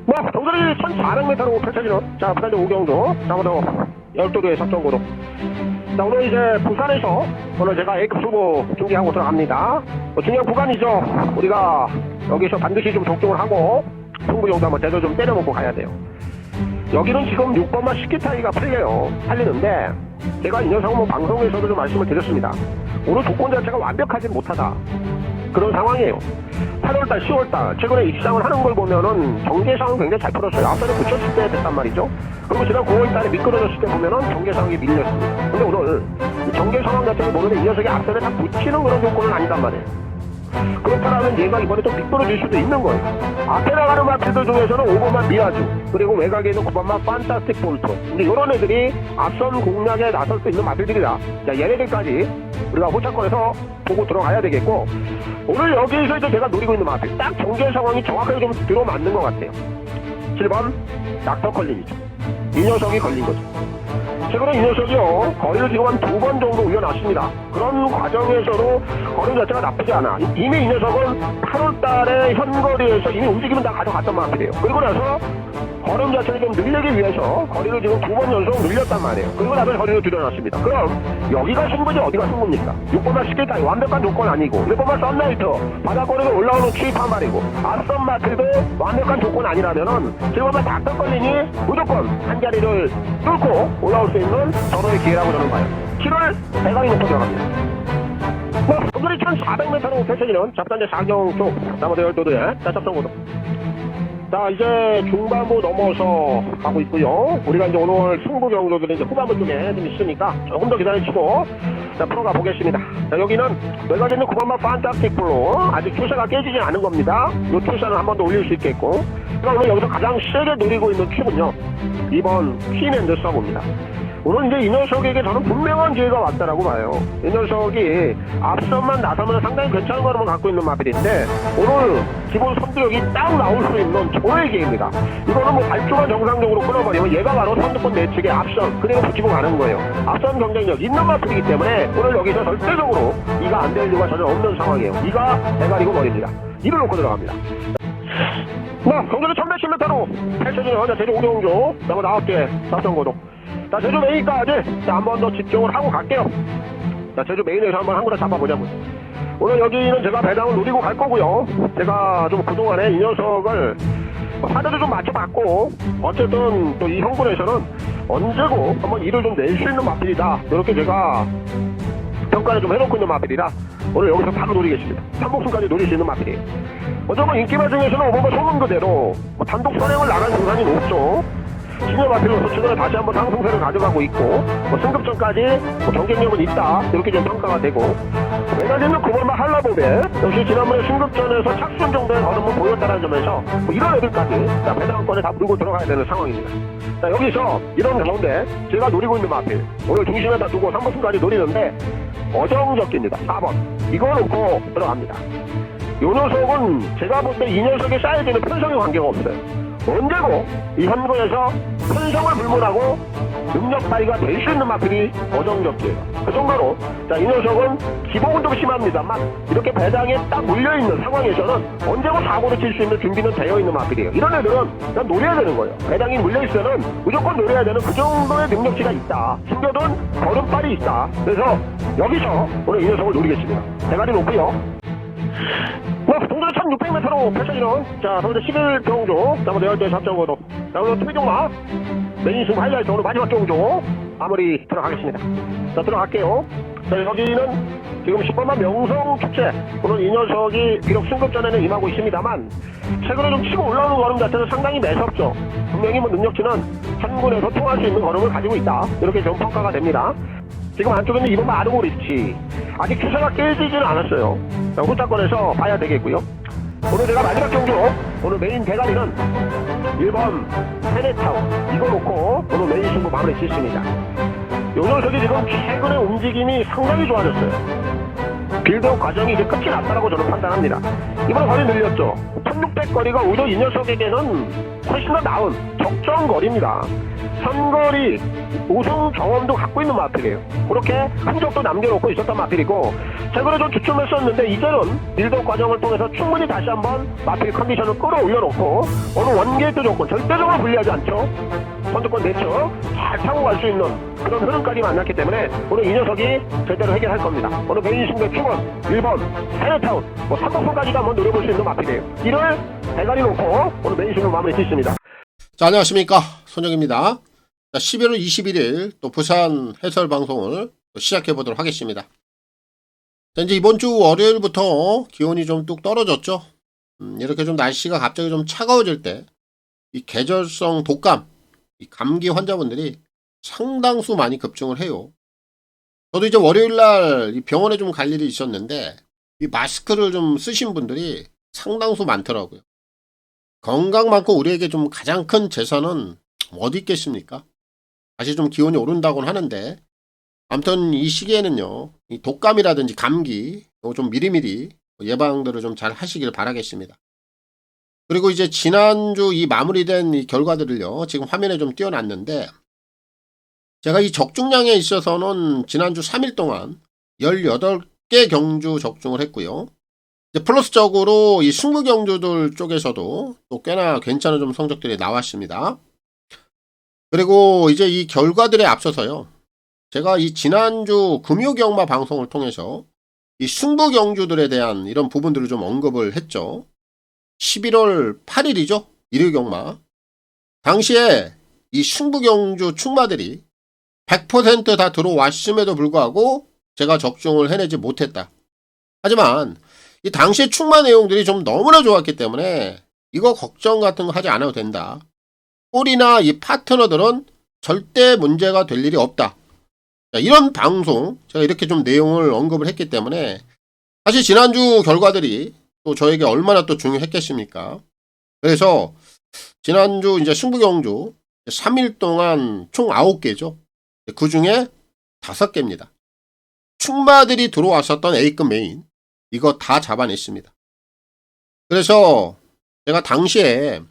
경선이 1400m로 펼쳐지는, 자, 부산대 오경도, 장어도 12도의 석정고도. 자, 오늘 이제 부산에서 오늘 제가 A급 수보 중계하고 들어갑니다. 중요한 구간이죠. 우리가 여기서 반드시 좀 적중을 하고 승부용도 한번 제대로 좀 때려먹고 가야 돼요. 여기는 지금 6번마 10기 타이가 팔리는데, 제가 이 녀석은 뭐 방송에서도 좀 말씀을 드렸습니다. 오늘 조건 자체가 완벽하지 못하다, 그런 상황이에요. 8월달, 10월달 최근에 입상을 하는 걸 보면은 경계상은 굉장히 잘 풀었어요. 앞선에 붙였을 때 됐단 말이죠. 그리고 지난 9월달에 미끄러졌을 때 보면은 경계상이 밀렸습니다. 근데 오늘 이 경계 상황 자체를 보면 이 녀석이 앞선에 다 붙이는 그런 조건은 아니단 말이에요. 그렇다면 얘가 이번에 좀 미끄러질 수도 있는 거예요. 앞에 나가는 마필들 중에서는 5번만 미아주, 그리고 외곽에 있는 9번만 판타스틱 볼트, 이제 이런 애들이 앞선 공략에 나설 수 있는 마필들이다. 자, 얘네들까지 우리가 호차권에서 보고 들어가야 되겠고, 오늘 여기에서 이제 제가 노리고 있는 마필, 딱 경계 상황이 정확하게 좀 들어맞는 것 같아요. 7번 닥터 컬린이죠. 이 녀석이 걸린 거죠. 최근에 이 녀석이요, 거리를 지금 한 2번 정도 올려놨습니다. 그런 과정에서도 거리 자체가 나쁘지 않아. 이미 이 녀석은 8월달에 현거리에서 이미 움직임은 다 가져갔단 말이에요. 그리고 나서 걸음 자체를 좀 늘리기 위해서 거리를 지금 2번 연속 늘렸단 말이에요. 그리고 나서 거리를 줄여놨습니다. 그럼 여기가 승부지 어디가 승부입니까? 6번만 10개 따위 완벽한 조건 아니고, 6번만 썬라이트 바닥거리가 올라오는 취입한 말이고, 앞선 마트도 완벽한 조건 아니라면은 7번만 닥터 걸리니 무조건 한 자리를 뚫고 올라올 수 있는 전호의 기회라고 저는 봐요. 7월 대강이 높아 들어갑니다. 오늘이 1400m로 펼쳐지는 잡단대 4경 쪽 나머지 12도의 자첩정고도. 자, 이제 중반부 넘어서 가고 있고요. 우리가 이제 오늘 승부 경로들은 이제 후반부 쪽에 좀 있으니까 조금 더 기다려주시고, 자, 풀어가 보겠습니다. 자, 여기는 외곽에 있는 9번마 판타스틱 블루, 아직 투샷가 깨지지 않은 겁니다. 이 투샷은 한 번 더 올릴 수 있겠고, 제가 오늘 여기서 가장 세게 노리고 있는 큐는요, 2번 퀸앤드 서브입니다. 오늘 이제 이 녀석에게 저는 분명한 기회가 왔다라고 봐요. 이 녀석이 앞선만 나서면 상당히 괜찮은 걸음을 갖고 있는 마필인데, 오늘 기본 선두력이 딱 나올 수 있는 저의 기회입니다. 이거는 뭐 발주만 정상적으로 끊어버리면 얘가 바로 선두권 내측의 앞선 그대로 붙이고 가는 거예요. 앞선 경쟁력 있는 마필이기 때문에 오늘 여기서 절대적으로 이가 안 될 이유가 전혀 없는 상황이에요. 이가 대가리고 머리입니다. 이를 놓고 들어갑니다. 경주는 1110m로 펼쳐지는 제주 오경주 나무 9개 사정고도. 자, 제주 메인까지 한 번 더 집중을 하고 갈게요. 자, 제주 메인에서 한번 한 군데 잡아보자고요. 오늘 여기는 제가 배당을 노리고 갈 거고요. 제가 좀 그동안에 이 녀석을 사대도 좀 맞춰봤고, 어쨌든 또 이 형군에서는 언제고 한번 일을 좀 낼 수 있는 마필이다, 이렇게 제가 평가를 좀 해놓고 있는 마필이라 오늘 여기서 바로 노리겠습니다. 3목숨까지 노릴 수 있는 마필이에요. 먼저 인기마 중에서는 오버가 소문 그대로 단독 선행을 나간 증상이 높죠. 시니어 마필로서 최근에 다시 한번 상승세를 가져가고 있고, 승급전까지 경쟁력은 있다, 이렇게 좀 평가가 되고, 외곽에는 9번마 할라보베 역시 지난번에 승급전에서 착순 정도의 걸음을 보였다는 점에서 이런 애들까지 배당권에 다 물고 들어가야 되는 상황입니다. 자, 여기서 이런 가운데 제가 노리고 있는 마필, 오늘 중심에다 두고 3번승까지 노리는데 어정적입니다. 4번 이거 놓고 들어갑니다. 이 녀석은 제가 볼 때 이 녀석의 사이즈는 편성에 관계가 없어요. 언제고 이 현고에서 편성을 불문하고 능력 발휘가 될 수 있는 마필이 어정적이에요. 그 정도로, 자, 이 녀석은 기복은 좀 심합니다만 이렇게 배당에 딱 물려있는 상황에서는 언제고 사고를 칠 수 있는 준비는 되어 있는 마필이에요. 이런 애들은 그냥 노려야 되는 거예요. 배당이 물려있으면 무조건 노려야 되는 그 정도의 능력치가 있다, 숨겨둔 걸음발이 있다. 그래서 여기서 오늘 이 녀석을 노리겠습니다. 대가리 높고요. 동전 1600m로 펼쳐지는, 자, 서울대 11경주 나머지 10대 잡정고도. 자, 오늘 투비종마 메인 승부 하이라이트 오늘 마지막 경주 마무리 들어가겠습니다. 자, 들어갈게요. 자, 여기는 지금 10번만 명성 축제. 오늘 이 녀석이 비록 승급전에는 임하고 있습니다만 최근에 좀 치고 올라오는 걸음 자체는 상당히 매섭죠. 분명히 뭐 능력치는 한 군에서 통할 수 있는 걸음을 가지고 있다, 이렇게 좀 평가가 됩니다. 지금 안쪽에는 2번만 아르고리치 아직 추세가 깨지지는 않았어요. 자, 후타권에서 봐야 되겠고요. 오늘 제가 마지막 경주 오늘 메인 대가리는 1번 페네타워 이거 놓고 오늘 메인 승부 마무리 짓습니다. 요 녀석이 지금 최근에 움직임이 상당히 좋아졌어요. 빌드업 과정이 이제 끝이 났다라고 저는 판단합니다. 이번에 거리 늘렸죠. 1600 거리가 오히려 이 녀석에게는 훨씬 더 나은 적정 거리입니다. 선거리 우승 경험도 갖고 있는 마필이에요. 그렇게 흔적도 남겨놓고 있었던 마필이고, 최근에 좀 주춤했었는데 이제는 빌드업 과정을 통해서 충분히 다시 한번 마필 컨디션을 끌어올려놓고 어느 원게이트 조건 절대적으로 불리하지 않죠. 선두권 내쳐 잘 타고 갈 수 있는 그런 흐름까지 만났기 때문에 오늘 이 녀석이 제대로 해결할 겁니다. 오늘 메인 승부의 킹원 1번 차이나타운 3번까지도 한번 노려볼 수 있는 마필이에요. 이를 대가리 놓고 오늘 메인 승부 마무리 짓습니다. 자, 안녕하십니까, 손정입니다. 자, 11월 21일 또 부산 해설 방송을 시작해 보도록 하겠습니다. 자, 이제 이번 주 월요일부터 기온이 좀 뚝 떨어졌죠. 이렇게 좀 날씨가 갑자기 좀 차가워질 때 이 계절성 독감, 이 감기 환자분들이 상당수 많이 급증을 해요. 저도 이제 월요일날 이 병원에 좀 갈 일이 있었는데 이 마스크를 좀 쓰신 분들이 상당수 많더라고요. 건강만큼 우리에게 좀 가장 큰 재산은 어디 있겠습니까? 다시 좀 기온이 오른다고는 하는데, 아무튼 이 시기에는요, 이 독감이라든지 감기 좀 미리미리 예방들을 좀 잘 하시길 바라겠습니다. 그리고 이제 지난주 이 마무리된 이 결과들을요, 지금 화면에 좀 띄워놨는데, 제가 이 적중량에 있어서는 지난주 3일 동안 18개 경주 적중을 했고요. 이제 플러스적으로 이 승부 경주들 쪽에서도 또 꽤나 괜찮은 좀 성적들이 나왔습니다. 그리고 이제 이 결과들에 앞서서요, 제가 이 지난주 금요경마 방송을 통해서 이 승부 경주들에 대한 이런 부분들을 좀 언급을 했죠. 11월 8일이죠. 일요경마. 당시에 이 승부 경주 축마들이 100% 다 들어왔음에도 불구하고 제가 적중을 해내지 못했다. 하지만 이 당시의 축마 내용들이 좀 너무나 좋았기 때문에 이거 걱정 같은 거 하지 않아도 된다. 꼴이나 이 파트너들은 절대 문제가 될 일이 없다. 자, 이런 방송, 제가 이렇게 좀 내용을 언급을 했기 때문에 사실 지난주 결과들이 또 저에게 얼마나 또 중요했겠습니까? 그래서 지난주 이제 승부경주 3일 동안 총 9개죠. 그 중에 5개입니다. 축마들이 들어왔었던 A급 메인, 이거 다 잡아냈습니다. 그래서 제가 당시에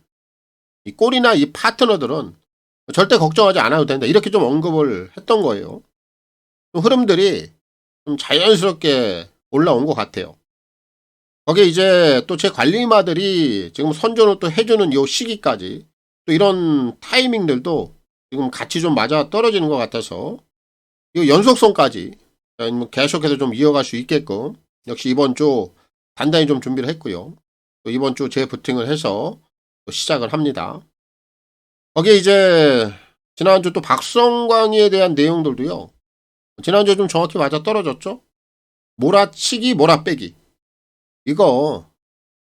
이 꼴이나 이 파트너들은 절대 걱정하지 않아도 된다, 이렇게 좀 언급을 했던 거예요. 좀 흐름들이 좀 자연스럽게 올라온 것 같아요. 거기에 이제 또 제 관리마들이 지금 선전을 또 해주는 이 시기까지 또 이런 타이밍들도 지금 같이 좀 맞아 떨어지는 것 같아서 이 연속성까지 계속해서 좀 이어갈 수 있게끔 역시 이번 주 단단히 좀 준비를 했고요. 또 이번 주 재부팅을 해서 또 시작을 합니다. 거기에 이제 지난주 또 박성광이에 대한 내용들도요, 지난주에 좀 정확히 맞아 떨어졌죠. 몰아치기 몰아빼기, 이거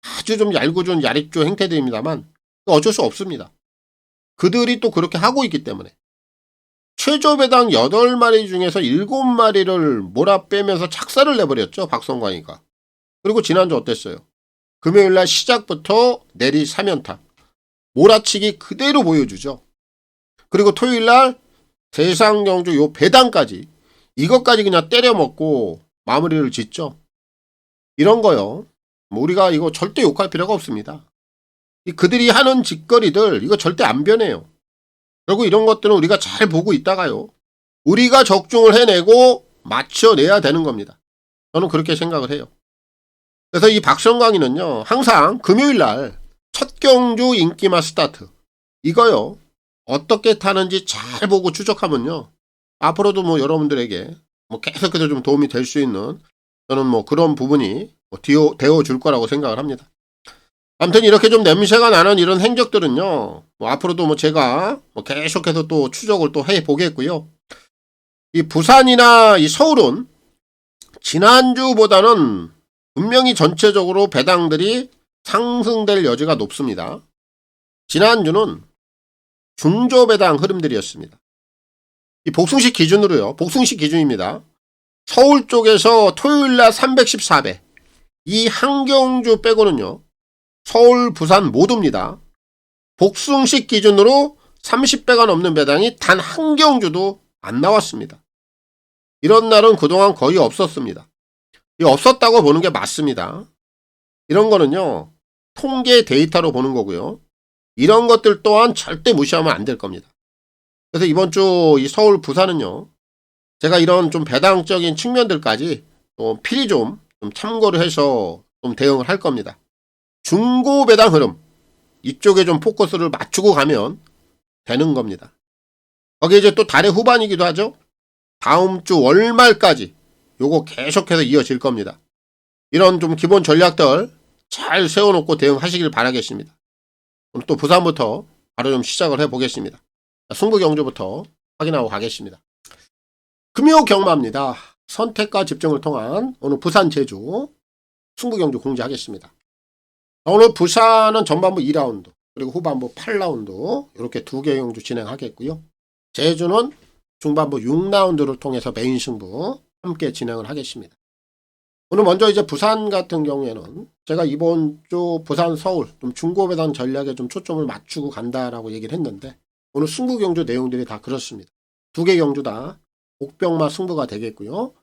아주 좀 얄궂은 야립조 행태들입니다만 어쩔 수 없습니다. 그들이 또 그렇게 하고 있기 때문에 최저 배당 8마리 중에서 7마리를 몰아빼면서 착사를 내버렸죠, 박성광이가. 그리고 지난주 어땠어요? 금요일날 시작부터 내리 3연타 몰아치기 그대로 보여주죠. 그리고 토요일날 대상경주 요 배당까지, 이것까지 그냥 때려먹고 마무리를 짓죠. 이런 거요, 우리가 이거 절대 욕할 필요가 없습니다. 그들이 하는 짓거리들 이거 절대 안 변해요. 그리고 이런 것들은 우리가 잘 보고 있다가요, 우리가 적중을 해내고 맞춰내야 되는 겁니다. 저는 그렇게 생각을 해요. 그래서 이 박성광이는요, 항상 금요일날 첫 경주 인기마 스타트, 이거요 어떻게 타는지 잘 보고 추적하면요, 앞으로도 뭐 여러분들에게 뭐 계속해서 좀 도움이 될 수 있는, 저는 뭐 그런 부분이 되어줄 거라고 생각을 합니다. 아무튼 이렇게 좀 냄새가 나는 이런 행적들은요, 뭐 앞으로도 뭐 제가 뭐 계속해서 또 추적을 또 해보겠고요. 이 부산이나 이 서울은 지난주보다는 분명히 전체적으로 배당들이 상승될 여지가 높습니다. 지난주는 중저배당 흐름들이었습니다. 이 복숭시 기준으로요, 복숭시 기준입니다. 서울 쪽에서 토요일날 314배, 이 한경주 빼고는요 서울, 부산 모두입니다. 복숭시 기준으로 30배가 넘는 배당이 단 한경주도 안 나왔습니다. 이런 날은 그동안 거의 없었습니다. 없었다고 보는 게 맞습니다. 이런 거는요 통계 데이터로 보는 거고요, 이런 것들 또한 절대 무시하면 안 될 겁니다. 그래서 이번 주 이 서울 부산은요, 제가 이런 좀 배당적인 측면들까지 또 필히 좀 참고를 해서 좀 대응을 할 겁니다. 중고 배당 흐름 이쪽에 좀 포커스를 맞추고 가면 되는 겁니다. 거기에 이제 또 달의 후반이기도 하죠. 다음 주 월말까지 요거 계속해서 이어질 겁니다. 이런 좀 기본 전략들 잘 세워놓고 대응하시길 바라겠습니다. 오늘 또 부산부터 바로 좀 시작을 해보겠습니다. 승부 경주부터 확인하고 가겠습니다. 금요 경마입니다. 선택과 집중을 통한 오늘 부산 제주 승부 경주 공지하겠습니다. 오늘 부산은 전반부 2라운드 그리고 후반부 8라운드 이렇게 두 개 경주 진행하겠고요. 제주는 중반부 6라운드를 통해서 메인 승부 함께 진행을 하겠습니다. 오늘 먼저 이제 부산 같은 경우에는 제가 이번 주 부산 서울 좀 중고배당 전략에 좀 초점을 맞추고 간다라고 얘기를 했는데 오늘 승부 경주 내용들이 다 그렇습니다. 두 개 경주 다 옥병마 승부가 되겠고요.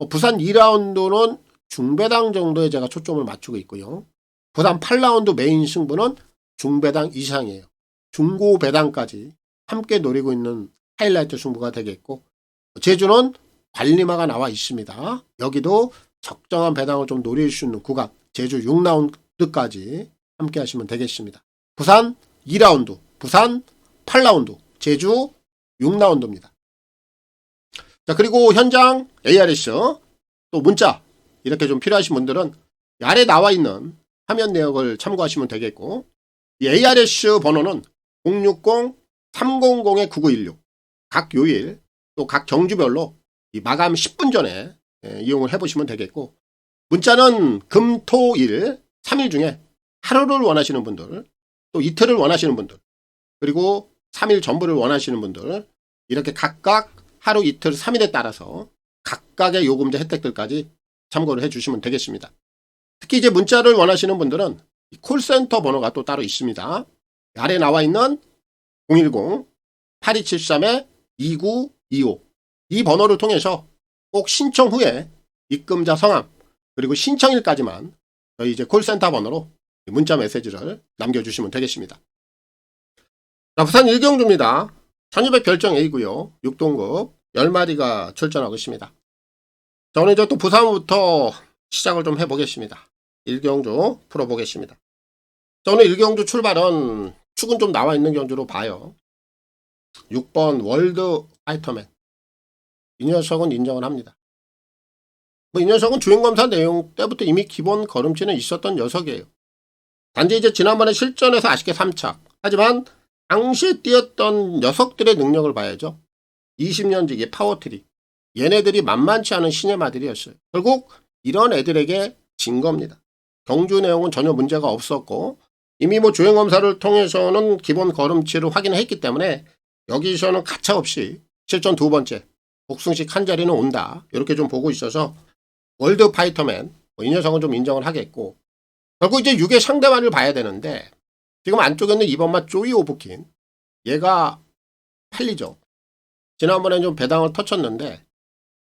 부산 2라운드는 중배당 정도에 제가 초점을 맞추고 있고요. 부산 8라운드 메인 승부는 중배당 이상이에요. 중고배당까지 함께 노리고 있는 하이라이트 승부가 되겠고 제주는 관리마가 나와 있습니다. 여기도 적정한 배당을 좀 노릴 수 있는 구간 제주 6라운드까지 함께 하시면 되겠습니다. 부산 2라운드, 부산 8라운드, 제주 6라운드입니다. 자, 그리고 현장 ARS 또 문자 이렇게 좀 필요하신 분들은 아래 나와 있는 화면 내역을 참고하시면 되겠고 이 ARS 번호는 060-300-9916 각 요일 또 각 경주별로 이 마감 10분 전에 이용을 해보시면 되겠고 문자는 금, 토, 일 3일 중에 하루를 원하시는 분들 또 이틀을 원하시는 분들 그리고 3일 전부를 원하시는 분들 이렇게 각각 하루, 이틀, 3일에 따라서 각각의 요금제 혜택들까지 참고를 해주시면 되겠습니다. 특히 이제 문자를 원하시는 분들은 콜센터 번호가 또 따로 있습니다. 아래 나와 있는 010-8273-2925 이 번호를 통해서 꼭 신청 후에 입금자 성함 그리고 신청일까지만 저희 이제 콜센터 번호로 문자 메시지를 남겨주시면 되겠습니다. 자, 부산 1경주입니다. 1200 결정 A고요. 6동급 10마리가 출전하고 있습니다. 자, 오늘 이제 또 부산부터 시작을 좀 해보겠습니다. 1경주 풀어보겠습니다. 자, 오늘 1경주 출발은 축은 좀 나와 있는 경주로 봐요. 6번 월드 파이터맨. 이 녀석은 인정을 합니다. 이 녀석은 주행검사 내용 때부터 이미 기본 걸음치는 있었던 녀석이에요. 단지 이제 지난번에 실전에서 아쉽게 3착. 하지만 당시에 뛰었던 녀석들의 능력을 봐야죠. 20년 지기 파워트리. 얘네들이 만만치 않은 신의 마들이었어요. 결국 이런 애들에게 진 겁니다. 경주 내용은 전혀 문제가 없었고 이미 주행검사를 통해서는 기본 걸음치를 확인했기 때문에 여기서는 가차없이 실전 두 번째 복승식 한 자리는 온다. 이렇게 좀 보고 있어서 월드 파이터맨 이 녀석은 좀 인정을 하겠고 결국 이제 6의 상대만을 봐야 되는데 지금 안쪽에 있는 2번마 조이 오브킨 얘가 팔리죠. 지난번에 좀 배당을 터쳤는데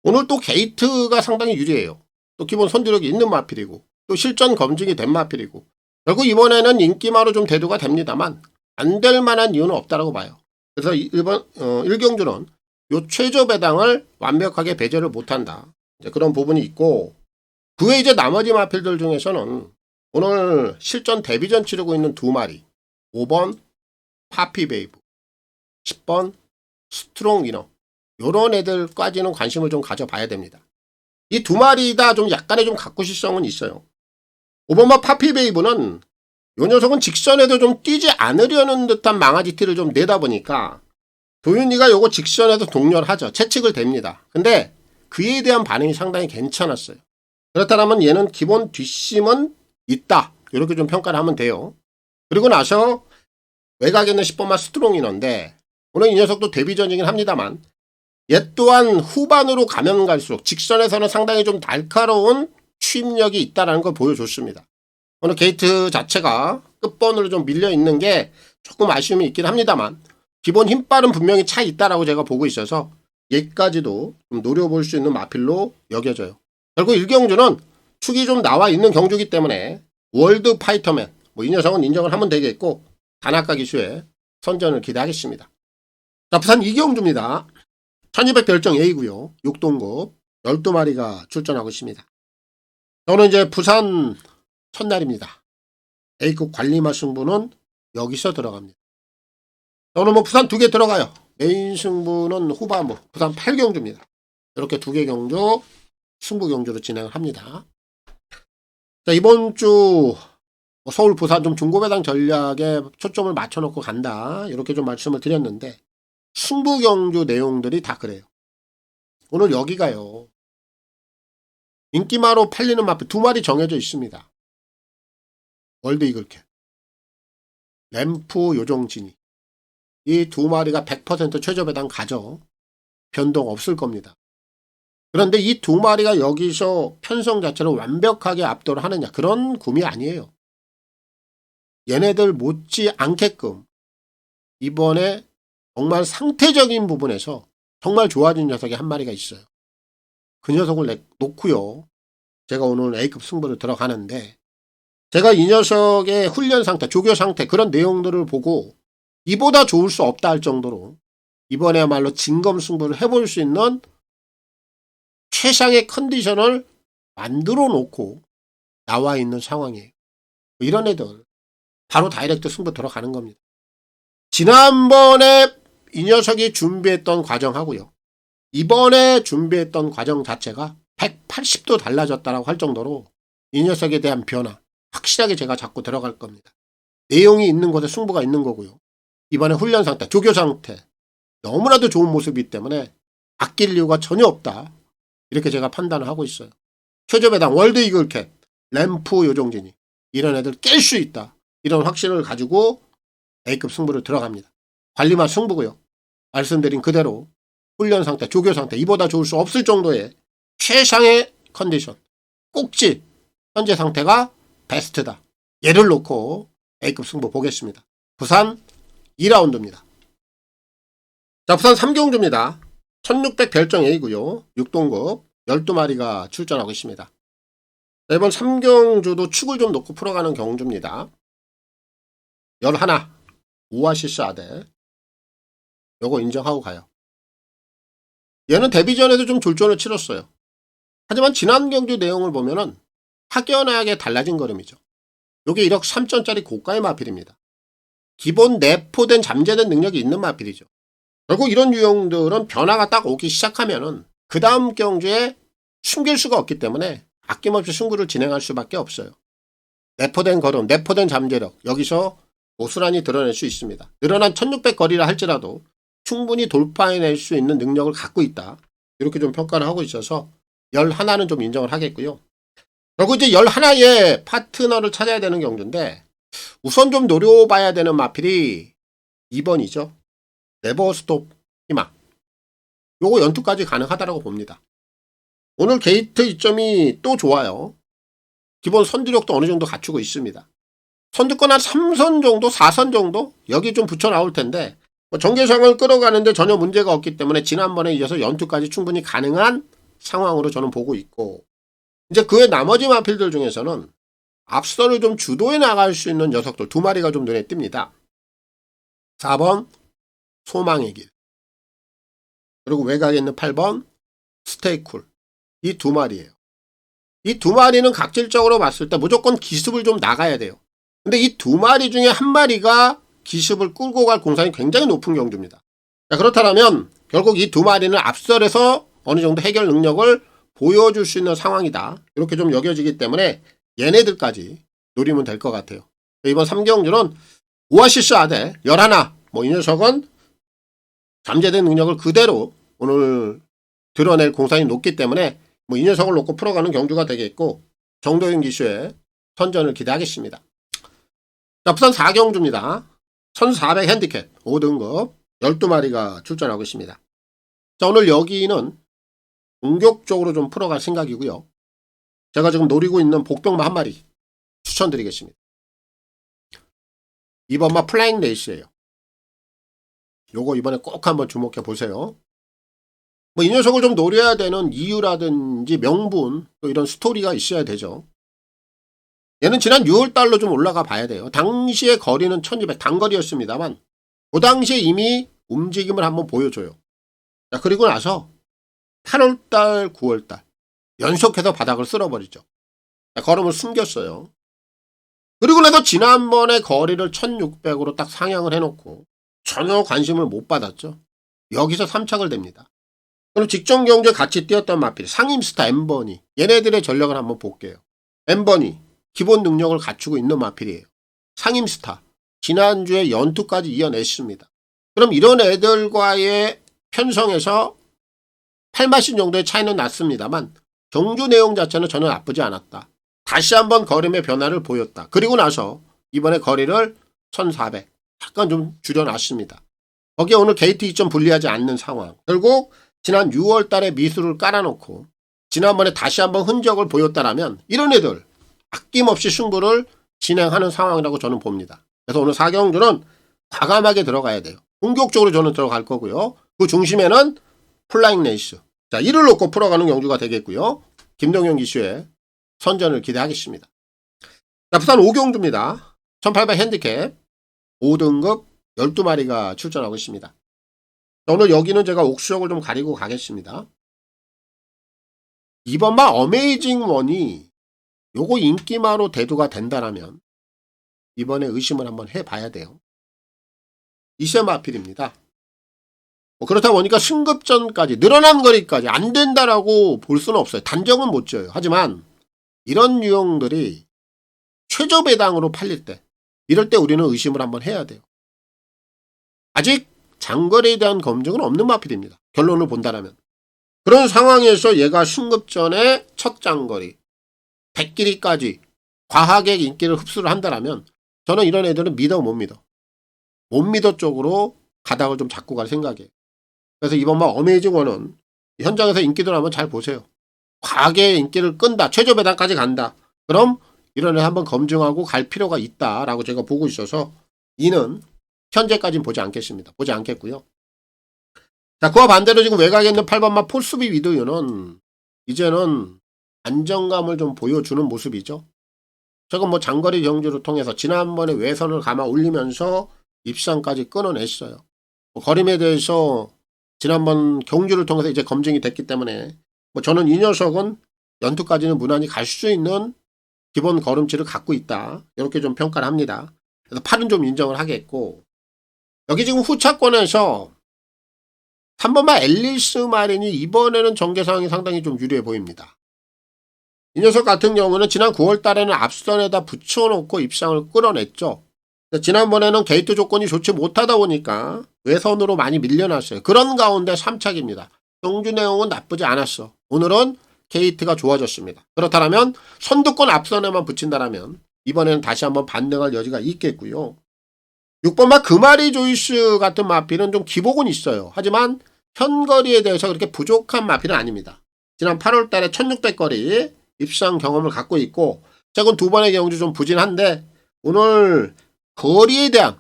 오늘 또 게이트가 상당히 유리해요. 또 기본 선두력이 있는 마필이고 또 실전 검증이 된 마필이고 결국 이번에는 인기마로 좀 대두가 됩니다만 안 될 만한 이유는 없다라고 봐요. 그래서 1경주는 요 최저 배당을 완벽하게 배제를 못한다. 이제 그런 부분이 있고 그 외에 이제 나머지 마필들 중에서는 오늘 실전 데뷔전 치르고 있는 두 마리 5번 파피베이브 10번 스트롱 위너 요런 애들까지는 관심을 좀 가져봐야 됩니다. 이 두 마리 다 좀 약간의 좀 각구시성은 있어요. 5번마 파피베이브는 요 녀석은 직선에도 좀 뛰지 않으려는 듯한 망아지 티를 좀 내다 보니까 도윤이가 요거 직선에도 동렬하죠. 채찍을 댑니다. 근데 그에 대한 반응이 상당히 괜찮았어요. 그렇다면 얘는 기본 뒷심은 있다. 이렇게 좀 평가를 하면 돼요. 그리고 나서 외곽에 있는 10번마 스트롱이너인데 오늘 이 녀석도 데뷔전이긴 합니다만 얘 또한 후반으로 가면 갈수록 직선에서는 상당히 좀 날카로운 추임력이 있다는 걸 보여줬습니다. 오늘 게이트 자체가 끝번으로 좀 밀려 있는 게 조금 아쉬움이 있긴 합니다만 기본 힘빨은 분명히 차 있다라고 제가 보고 있어서 얘까지도 좀 노려볼 수 있는 마필로 여겨져요. 결국 1경주는 축이 좀 나와 있는 경주기 때문에 월드 파이터맨 이 녀석은 인정을 하면 되겠고 단아까 기수의 선전을 기대하겠습니다. 자, 부산 이경주입니다. 1200 별정 A구요. 6동급 12마리가 출전하고 있습니다. 저는 이제 부산 첫날입니다. A급 관리마 승부는 여기서 들어갑니다. 저는 뭐 부산 2개 들어가요. 메인 승부는 후반부 부산 8경주입니다. 이렇게 2개 경주 승부 경주로 진행을 합니다. 자, 이번 주 서울 부산 좀 중고배당 전략에 초점을 맞춰놓고 간다 이렇게 좀 말씀을 드렸는데 승부 경주 내용들이 다 그래요. 오늘 여기가요. 인기마로 팔리는 마필 2마리 정해져 있습니다. 월드 이글캣, 램프 요정진이 이 2마리가 100% 최저배당 가죠. 변동 없을 겁니다. 그런데 이 2마리가 여기서 편성 자체를 완벽하게 압도를 하느냐 그런 구미 아니에요. 얘네들 못지 않게끔 이번에 정말 상태적인 부분에서 정말 좋아진 녀석이 한 마리가 있어요. 그 녀석을 놓고요. 제가 오늘 A급 승부를 들어가는데 제가 이 녀석의 훈련 상태, 조교 상태 그런 내용들을 보고 이보다 좋을 수 없다 할 정도로 이번에야말로 진검 승부를 해볼 수 있는 최상의 컨디션을 만들어 놓고 나와 있는 상황이에요. 이런 애들 바로 다이렉트 승부 들어가는 겁니다. 지난번에 이 녀석이 준비했던 과정하고요. 이번에 준비했던 과정 자체가 180도 달라졌다고 할 정도로 이 녀석에 대한 변화 확실하게 제가 잡고 들어갈 겁니다. 내용이 있는 곳에 승부가 있는 거고요. 이번에 훈련 상태, 조교 상태 너무나도 좋은 모습이기 때문에 아낄 이유가 전혀 없다. 이렇게 제가 판단을 하고 있어요. 최저배당 월드 이글캣, 램프 요정진이 이런 애들 깰 수 있다. 이런 확신을 가지고 A급 승부를 들어갑니다. 관리만 승부고요. 말씀드린 그대로 훈련 상태, 조교 상태 이보다 좋을 수 없을 정도의 최상의 컨디션, 꼭지 현재 상태가 베스트다. 얘를 놓고 A급 승부 보겠습니다. 부산 2라운드입니다. 자, 부산 3경주입니다. 1600 별정 A고요. 6동급 12마리가 출전하고 있습니다. 자, 이번 3경주도 축을 좀 놓고 풀어가는 경주입니다. 11 오아시스 아대 요거 인정하고 가요. 얘는 데뷔전에도 좀 졸전을 치렀어요. 하지만 지난 경주 내용을 보면은 확연하게 달라진 걸음이죠. 요게 1억 3천짜리 고가의 마필입니다. 기본 내포된 잠재된 능력이 있는 마필이죠. 결국 이런 유형들은 변화가 딱 오기 시작하면은 그 다음 경주에 숨길 수가 없기 때문에 아낌없이 승부를 진행할 수밖에 없어요. 내포된 걸음, 내포된 잠재력 여기서 고스란히 드러낼 수 있습니다. 늘어난 1600 거리라 할지라도 충분히 돌파해낼 수 있는 능력을 갖고 있다. 이렇게 좀 평가를 하고 있어서 11는 좀 인정을 하겠고요. 결국 이제 11의 파트너를 찾아야 되는 경주인데 우선 좀 노려봐야 되는 마필이 2번이죠. 네버스톱 희망. 요거 연투까지 가능하다고 봅니다. 오늘 게이트 이점이 또 좋아요. 기본 선두력도 어느 정도 갖추고 있습니다. 선두권 한 3선 정도, 4선 정도 여기 좀 붙여 나올 텐데 정계상을 끌어가는데 전혀 문제가 없기 때문에 지난번에 이어서 연투까지 충분히 가능한 상황으로 저는 보고 있고 이제 그의 나머지 마필들 중에서는 앞선을 좀 주도해 나갈 수 있는 녀석들 2마리가 좀 눈에 띕니다. 4번 소망의 길 그리고 외곽에 있는 8번 스테이쿨 이 2마리예요. 이 2마리는 각질적으로 봤을 때 무조건 기습을 좀 나가야 돼요. 근데 이 2마리 중에 한 마리가 기습을 끌고 갈 공산이 굉장히 높은 경주입니다. 자, 그렇다면 결국 이 2마리는 앞설에서 어느 정도 해결 능력을 보여줄 수 있는 상황이다. 이렇게 좀 여겨지기 때문에 얘네들까지 노리면 될 것 같아요. 이번 3경주는 오아시스 아대 11 이 녀석은 잠재된 능력을 그대로 오늘 드러낼 공산이 높기 때문에 이 녀석을 놓고 풀어가는 경주가 되겠고 정도현 기수의 선전을 기대하겠습니다. 자, 부산 4경주입니다. 1400 핸디캡 5등급 12마리가 출전하고 있습니다. 자, 오늘 여기는 공격적으로 좀 풀어갈 생각이고요. 제가 지금 노리고 있는 복병마 한 마리 추천드리겠습니다. 이번마 플라잉 레이스예요. 요거 이번에 꼭 한번 주목해 보세요. 이 녀석을 좀 노려야 되는 이유라든지 명분 또 이런 스토리가 있어야 되죠. 얘는 지난 6월달로 좀 올라가 봐야 돼요. 당시의 거리는 1200 단거리였습니다만 그 당시에 이미 움직임을 한번 보여줘요. 자, 그리고 나서 8월달, 9월달 연속해서 바닥을 쓸어버리죠. 자, 걸음을 숨겼어요. 그리고 나서 지난번에 거리를 1600으로 딱 상향을 해놓고 전혀 관심을 못 받았죠. 여기서 3착을 됩니다. 그럼 직전 경주에 같이 뛰었던 마필 상임스타 엠버니, 얘네들의 전력을 한번 볼게요. 엠버니 기본 능력을 갖추고 있는 마필이에요. 상임스타 지난주에 연투까지 이어냈습니다. 그럼 이런 애들과의 편성에서 8마신 정도의 차이는 났습니다만 경주 내용 자체는 전혀 나쁘지 않았다. 다시 한번 걸음의 변화를 보였다. 그리고 나서 이번에 거리를 1400 약간 좀 줄여놨습니다. 거기에 오늘 게이트 2점 분리하지 않는 상황. 결국 지난 6월 달에 미수를 깔아놓고 지난번에 다시 한번 흔적을 보였다라면 이런 애들 아낌없이 승부를 진행하는 상황이라고 저는 봅니다. 그래서 오늘 4경주는 과감하게 들어가야 돼요. 공격적으로 저는 들어갈 거고요. 그 중심에는 플라잉 레이스. 자, 이를 놓고 풀어가는 경주가 되겠고요. 김동현 기수의 선전을 기대하겠습니다. 자, 부산 5경주입니다. 1800 핸디캡 5등급 12마리가 출전하고 있습니다. 자, 오늘 여기는 제가 옥수역을 좀 가리고 가겠습니다. 이번만 어메이징 원이 요거 인기마로 대두가 된다라면 이번에 의심을 한번 해봐야 돼요. 이세마필입니다. 그렇다 보니까 승급전까지 늘어난 거리까지 안 된다라고 볼 수는 없어요. 단정은 못 지어요. 하지만 이런 유형들이 최저 배당으로 팔릴 때 이럴 때 우리는 의심을 한번 해야 돼요. 아직 장거리에 대한 검증은 없는 마필입니다. 결론을 본다라면. 그런 상황에서 얘가 승급전의 첫 장거리 100길이까지 과하게 인기를 흡수를 한다라면 저는 이런 애들은 믿어 못 믿어. 못 믿어 쪽으로 가닥을 좀 잡고 갈 생각이에요. 그래서 이번만 어메이징 원은 현장에서 인기들 한번 잘 보세요. 과하게 인기를 끈다. 최저 배당까지 간다. 그럼 이런 애 한번 검증하고 갈 필요가 있다라고 제가 보고 있어서 이는 현재까지는 보지 않겠습니다. 보지 않겠고요. 자, 그와 반대로 지금 외곽에 있는 8번마 폴스비 위드유는 이제는 안정감을 좀 보여주는 모습이죠. 최근 뭐 장거리 경주를 통해서 지난번에 외선을 감아 올리면서 입상까지 끊어냈어요. 거림에 대해서 지난번 경주를 통해서 이제 검증이 됐기 때문에 저는 이 녀석은 연투까지는 무난히 갈 수 있는 기본 걸음치를 갖고 있다. 이렇게 좀 평가를 합니다. 그래서 팔은 좀 인정을 하겠고 여기 지금 후차권에서 3번마 앨리스 마린이 이번에는 전개 상황이 상당히 좀 유리해 보입니다. 이 녀석 같은 경우는 지난 9월 달에는 앞선에다 붙여놓고 입상을 끌어냈죠. 지난번에는 게이트 조건이 좋지 못하다 보니까 외선으로 많이 밀려났어요. 그런 가운데 3착입니다. 경주 내용은 나쁘지 않았어. 오늘은 게이트가 좋아졌습니다. 그렇다면 선두권 앞선에만 붙인다면 이번에는 다시 한번 반등할 여지가 있겠고요. 6번마 금아리 조이스 같은 마필은 좀 기복은 있어요. 하지만 현거리에 대해서 그렇게 부족한 마필은 아닙니다. 지난 8월 달에 1600거리 입상 경험을 갖고 있고 최근 두 번의 경주 좀 부진한데 오늘 거리에 대한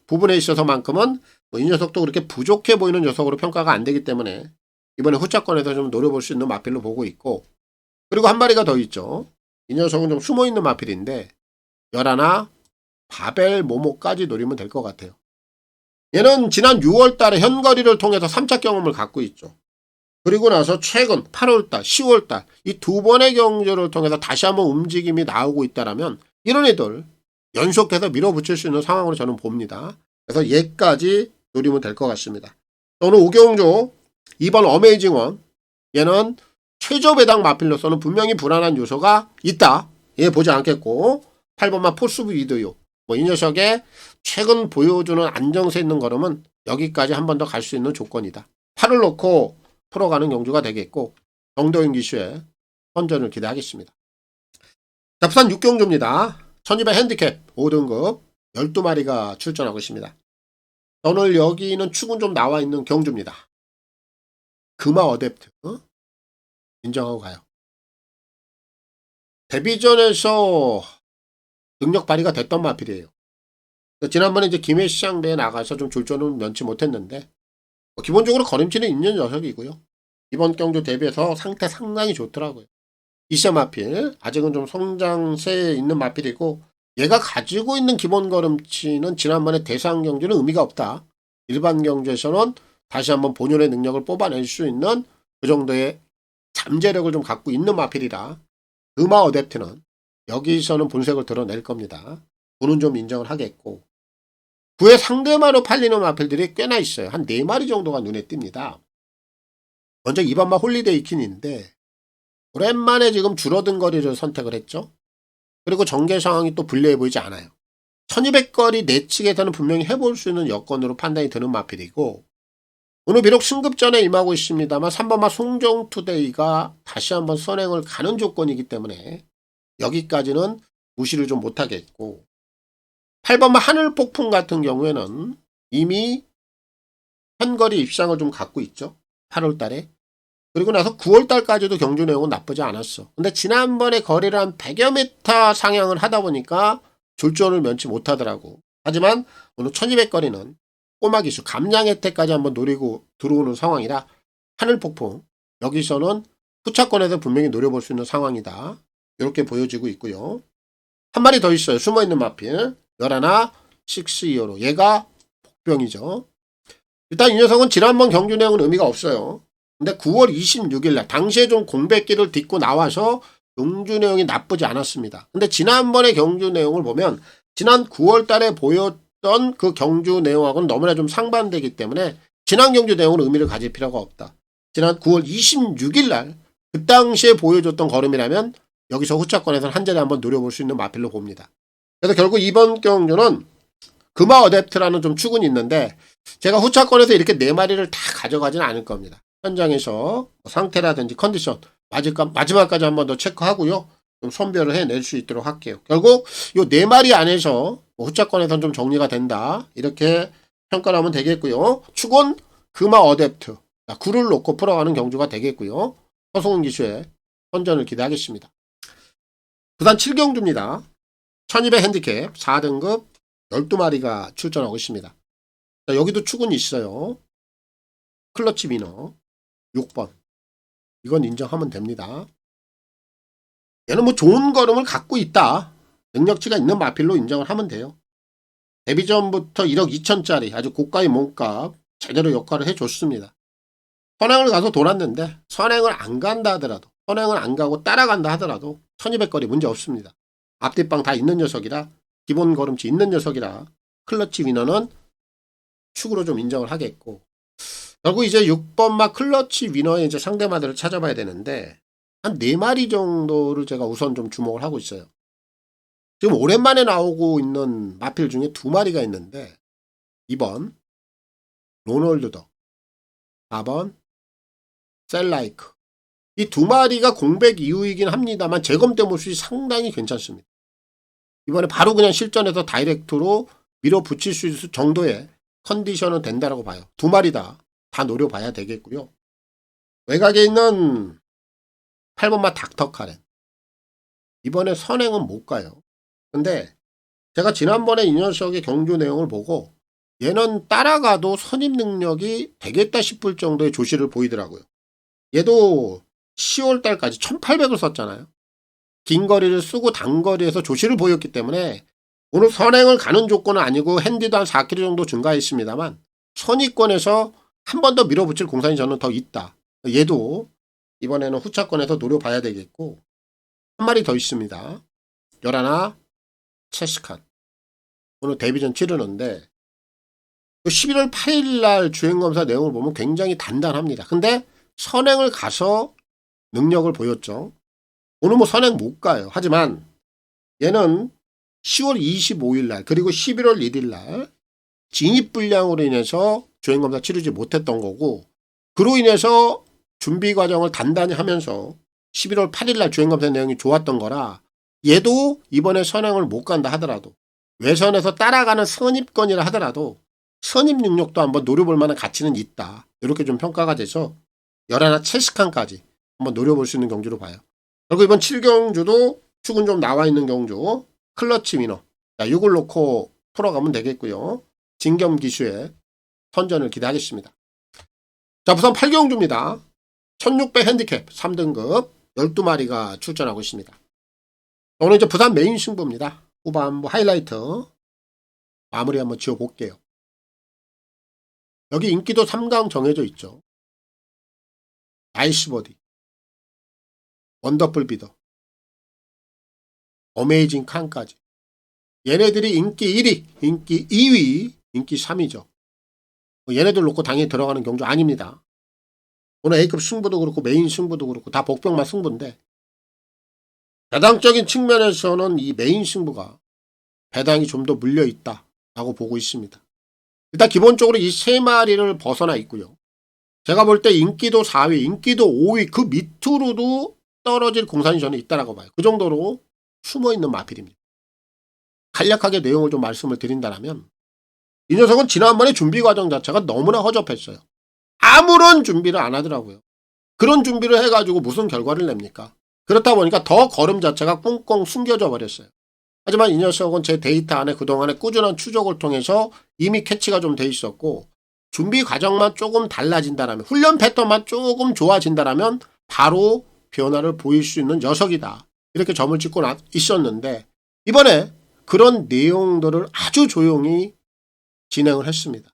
부분에 있어서만큼은 이 녀석도 그렇게 부족해 보이는 녀석으로 평가가 안 되기 때문에 이번에 후차권에서 좀 노려볼 수 있는 마필로 보고 있고 그리고 한 마리가 더 있죠. 이 녀석은 좀 숨어있는 마필인데 11 바벨 모모까지 노리면 될 것 같아요. 얘는 지난 6월 달에 현거리를 통해서 3착 경험을 갖고 있죠. 그리고 나서 최근 8월 달, 10월 달 이 두 번의 경주를 통해서 다시 한번 움직임이 나오고 있다라면 이런 애들 연속해서 밀어붙일 수 있는 상황으로 저는 봅니다. 그래서 얘까지 노리면 될 것 같습니다. 오늘 오경조 2번 어메이징 원 얘는 최저 배당 마필로서는 분명히 불안한 요소가 있다. 얘 보지 않겠고 8번만 포스브 위드요. 이 녀석의 최근 보여주는 안정세 있는 걸음은 여기까지 한 번 더 갈 수 있는 조건이다. 팔을 놓고 풀어가는 경주가 되겠고 정도윤 기수의 선전을 기대하겠습니다. 자, 부산 6경주입니다. 1200 핸디캡 5등급 12마리가 출전하고 있습니다. 오늘 여기는 축은 좀 나와 있는 경주입니다. 금화 어댑트 인정하고 가요. 데뷔전에서 능력 발휘가 됐던 마필이에요. 지난번에 이제 김해시장배에 나가서 좀 졸전은 면치 못했는데 기본적으로 걸음치는 있는 녀석이고요. 이번 경주 대비해서 상태 상당히 좋더라고요. 이세 마필 아직은 좀 성장세에 있는 마필이고 얘가 가지고 있는 기본 걸음치는 지난번에 대상 경주는 의미가 없다. 일반 경주에서는 다시 한번 본연의 능력을 뽑아낼 수 있는 그 정도의 잠재력을 좀 갖고 있는 마필이라 금화 어댑트는 여기서는 본색을 드러낼 겁니다. 분은 좀 인정을 하겠고, 그의 상대마로 팔리는 마필들이 꽤나 있어요. 한 4마리 정도가 눈에 띕니다. 먼저 이번마 홀리데이킨인데 오랜만에 지금 줄어든 거리를 선택을 했죠. 그리고 전개 상황이 또 불리해 보이지 않아요. 1200거리 내측에서는 분명히 해볼 수 있는 여건으로 판단이 드는 마필이고, 오늘 비록 승급전에 임하고 있습니다만 3번마 송정투데이가 다시 한번 선행을 가는 조건이기 때문에 여기까지는 무시를 좀 못하겠고, 8번마 하늘폭풍 같은 경우에는 이미 한거리 입상을 좀 갖고 있죠. 8월달에. 그리고 나서 9월달까지도 경주 내용은 나쁘지 않았어. 근데 지난번에 거리를 한 100여 미터 상향을 하다 보니까 졸전을 면치 못하더라고. 하지만 오늘 1200거리는 꼬마 기수 감량 혜택까지 한번 노리고 들어오는 상황이라 하늘폭풍, 여기서는 후차권에서 분명히 노려볼 수 있는 상황이다. 이렇게 보여지고 있고요. 한 마리 더 있어요. 숨어있는 마필 11 625로. 얘가 복병이죠. 일단 이 녀석은 지난번 경주 내용은 의미가 없어요. 근데 9월 26일 날 당시에 좀 공백기를 딛고 나와서 경주 내용이 나쁘지 않았습니다. 근데 지난번의 경주 내용을 보면 지난 9월 달에 보였던 그 경주 내용하고는 너무나 좀 상반되기 때문에 지난 경주 내용은 의미를 가질 필요가 없다. 지난 9월 26일 날 그 당시에 보여줬던 걸음이라면 여기서 후차권에서는 한 자리 한번 노려볼 수 있는 마필로 봅니다. 그래서 결국 이번 경주는 금화 어댑트라는 좀 축은 있는데 제가 후차권에서 이렇게 4마리를 다 가져가지는 않을 겁니다. 현장에서 상태라든지 컨디션 마지막까지 한번 더 체크하고요. 좀 선별을 해낼 수 있도록 할게요. 결국 이 4마리 안에서 후차권에서는 좀 정리가 된다. 이렇게 평가를 하면 되겠고요. 축은 금화 어댑트. 굴을 놓고 풀어가는 경주가 되겠고요. 허송은 기수의 선전을 기대하겠습니다. 부산 7경주입니다. 1200 핸디캡 4등급 12마리가 출전하고 있습니다. 자, 여기도 축은 있어요. 클러치 위너 6번. 이건 인정하면 됩니다. 얘는 뭐 좋은 걸음을 갖고 있다. 능력치가 있는 마필로 인정을 하면 돼요. 데뷔 전부터 1억 2천짜리 아주 고가의 몸값 제대로 역할을 해줬습니다. 선행을 가서 돌았는데 선행을 안 간다 하더라도, 선행을 안 가고 따라간다 하더라도 1200거리 문제 없습니다. 앞뒷방 다 있는 녀석이라, 기본 걸음치 있는 녀석이라 클러치 위너는 축으로 좀 인정을 하겠고, 결국 이제 6번마 클러치 위너의 이제 상대마들을 찾아봐야 되는데 한 4마리 정도를 제가 우선 좀 주목을 하고 있어요. 지금 오랜만에 나오고 있는 마필 중에 2마리가 있는데 2번 로널드 덕, 4번 셀라이크. 이 2마리가 공백 이후이긴 합니다만 재검대 모습이 상당히 괜찮습니다. 이번에 바로 그냥 실전에서 다이렉트로 밀어붙일 수 있을 정도의 컨디션은 된다라고 봐요. 2마리 다 노려봐야 되겠고요. 외곽에 있는 8번마 닥터 카렌. 이번에 선행은 못 가요. 근데 제가 지난번에 이 녀석의 경주 내용을 보고 얘는 따라가도 선임 능력이 되겠다 싶을 정도의 조시를 보이더라고요. 얘도 10월 달까지 1800을 썼잖아요. 긴 거리를 쓰고 단거리에서 조시를 보였기 때문에 오늘 선행을 가는 조건은 아니고 핸디도 한 4km 정도 증가했습니다만 선위권에서 한 번 더 밀어붙일 공산이 저는 더 있다. 얘도 이번에는 후차권에서 노려봐야 되겠고, 한 마리 더 있습니다. 11 체스칸. 오늘 데뷔전 치르는데 11월 8일 날 주행검사 내용을 보면 굉장히 단단합니다. 근데 선행을 가서 능력을 보였죠. 오늘 뭐 선행 못 가요. 하지만 얘는 10월 25일 날 그리고 11월 1일 날 진입불량으로 인해서 주행검사 치르지 못했던 거고, 그로 인해서 준비 과정을 단단히 하면서 11월 8일 날 주행검사 내용이 좋았던 거라 얘도 이번에 선행을 못 간다 하더라도, 외선에서 따라가는 선입권이라 하더라도 선입 능력도 한번 노려볼 만한 가치는 있다. 이렇게 좀 평가가 돼서 11 체스칸까지 한번 노려볼 수 있는 경주로 봐요. 그리고 이번 7경주도 축은 좀 나와 있는 경주 클러치 위너. 자, 이걸 놓고 풀어가면 되겠고요. 진겸 기수의 선전을 기대하겠습니다. 자, 부산 8경주입니다. 1600 핸디캡 3등급 12마리가 출전하고 있습니다. 오늘 이제 부산 메인 승부입니다. 후반부 하이라이트 마무리 한번 지어볼게요. 여기 인기도 3강 정해져 있죠. 나이스버디, 원더풀 비더, 어메이징 칸까지. 얘네들이 인기 1위, 인기 2위, 인기 3위죠. 얘네들 놓고 당연히 들어가는 경주 아닙니다. 오늘 A급 승부도 그렇고 메인 승부도 그렇고 다 복병만 승부인데 배당적인 측면에서는 이 메인 승부가 배당이 좀 더 물려있다라고 보고 있습니다. 일단 기본적으로 이 세 마리를 벗어나 있고요. 제가 볼 때 인기도 4위, 인기도 5위 그 밑으로도 떨어질 공산이 저는 있다라고 봐요. 그 정도로 숨어있는 마필입니다. 간략하게 내용을 좀 말씀을 드린다면 이 녀석은 지난번에 준비 과정 자체가 너무나 허접했어요. 아무런 준비를 안 하더라고요. 그런 준비를 해가지고 무슨 결과를 냅니까? 그렇다 보니까 더 걸음 자체가 꽁꽁 숨겨져 버렸어요. 하지만 이 녀석은 제 데이터 안에 그동안의 꾸준한 추적을 통해서 이미 캐치가 좀 돼 있었고 준비 과정만 조금 달라진다면 훈련 패턴만 조금 좋아진다면 바로 변화를 보일 수 있는 녀석이다. 이렇게 점을 찍고 있었는데 이번에 그런 내용들을 아주 조용히 진행을 했습니다.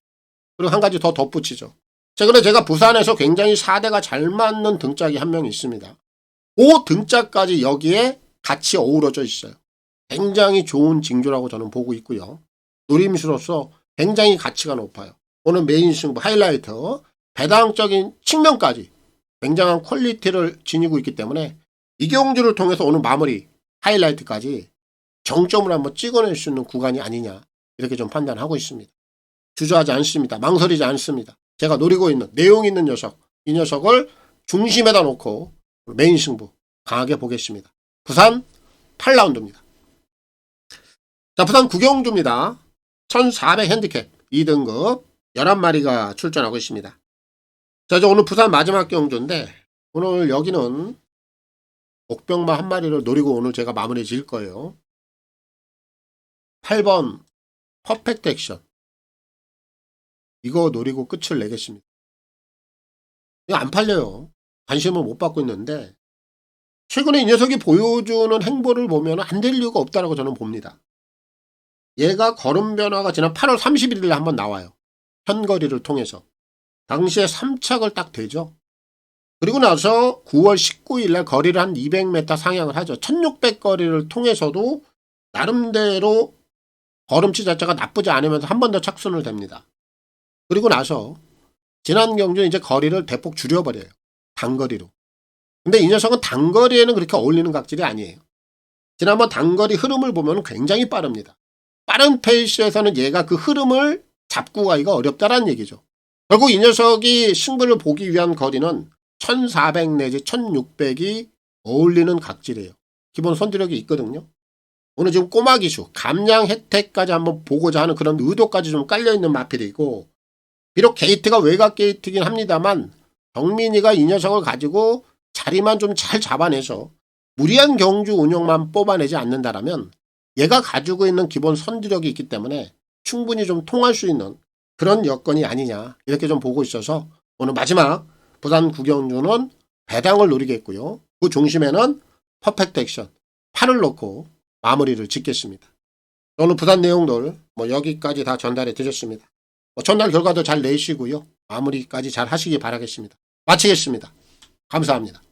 그리고 한 가지 더 덧붙이죠. 최근에 제가 부산에서 굉장히 4대가 잘 맞는 등짝이 한 명 있습니다. 그 등짝까지 여기에 같이 어우러져 있어요. 굉장히 좋은 징조라고 저는 보고 있고요. 노림수로서 굉장히 가치가 높아요. 오늘 메인 승부 하이라이트 배당적인 측면까지 굉장한 퀄리티를 지니고 있기 때문에 이 경주를 통해서 오늘 마무리 하이라이트까지 정점을 한번 찍어낼 수 있는 구간이 아니냐 이렇게 좀 판단하고 있습니다. 주저하지 않습니다. 망설이지 않습니다. 제가 노리고 있는 내용 있는 녀석, 이 녀석을 중심에다 놓고 메인 승부 강하게 보겠습니다. 부산 8라운드입니다. 자, 부산 구경주입니다. 1400 핸디캡 2등급 11마리가 출전하고 있습니다. 자, 이제 오늘 부산 마지막 경주인데 오늘 여기는 옥병마 한 마리를 노리고 오늘 제가 마무리 지을 거예요. 8번 퍼펙트 액션 이거 노리고 끝을 내겠습니다. 이거 안 팔려요. 관심을 못 받고 있는데 최근에 이 녀석이 보여주는 행보를 보면 안 될 이유가 없다고 저는 봅니다. 얘가 걸음 변화가 지난 8월 31일에 한번 나와요. 현거리를 통해서. 당시에 3착을 딱 되죠. 그리고 나서 9월 19일날 거리를 한 200m 상향을 하죠. 1600 거리를 통해서도 나름대로 걸음치 자체가 나쁘지 않으면서 한 번 더 착순을 됩니다. 그리고 나서 지난 경주 이제 거리를 대폭 줄여버려요. 단거리로. 근데 이 녀석은 단거리에는 그렇게 어울리는 각질이 아니에요. 지난번 단거리 흐름을 보면 굉장히 빠릅니다. 빠른 페이스에서는 얘가 그 흐름을 잡고 가기가 어렵다는 얘기죠. 결국 이 녀석이 승부를 보기 위한 거리는 1400 내지 1600이 어울리는 각질이에요. 기본 선두력이 있거든요. 오늘 지금 꼬마 기수, 감량 혜택까지 한번 보고자 하는 그런 의도까지 좀 깔려있는 마필이고 비록 게이트가 외곽 게이트긴 합니다만 정민이가 이 녀석을 가지고 자리만 좀 잘 잡아내서 무리한 경주 운영만 뽑아내지 않는다라면 얘가 가지고 있는 기본 선두력이 있기 때문에 충분히 좀 통할 수 있는 그런 여건이 아니냐 이렇게 좀 보고 있어서 오늘 마지막 부산 구경주는 배당을 노리겠고요. 그 중심에는 퍼펙트 액션 8을 놓고 마무리를 짓겠습니다. 오늘 부산 내용들 여기까지 다 전달해 드렸습니다. 전날 결과도 잘 내시고요. 마무리까지 잘 하시기 바라겠습니다. 마치겠습니다. 감사합니다.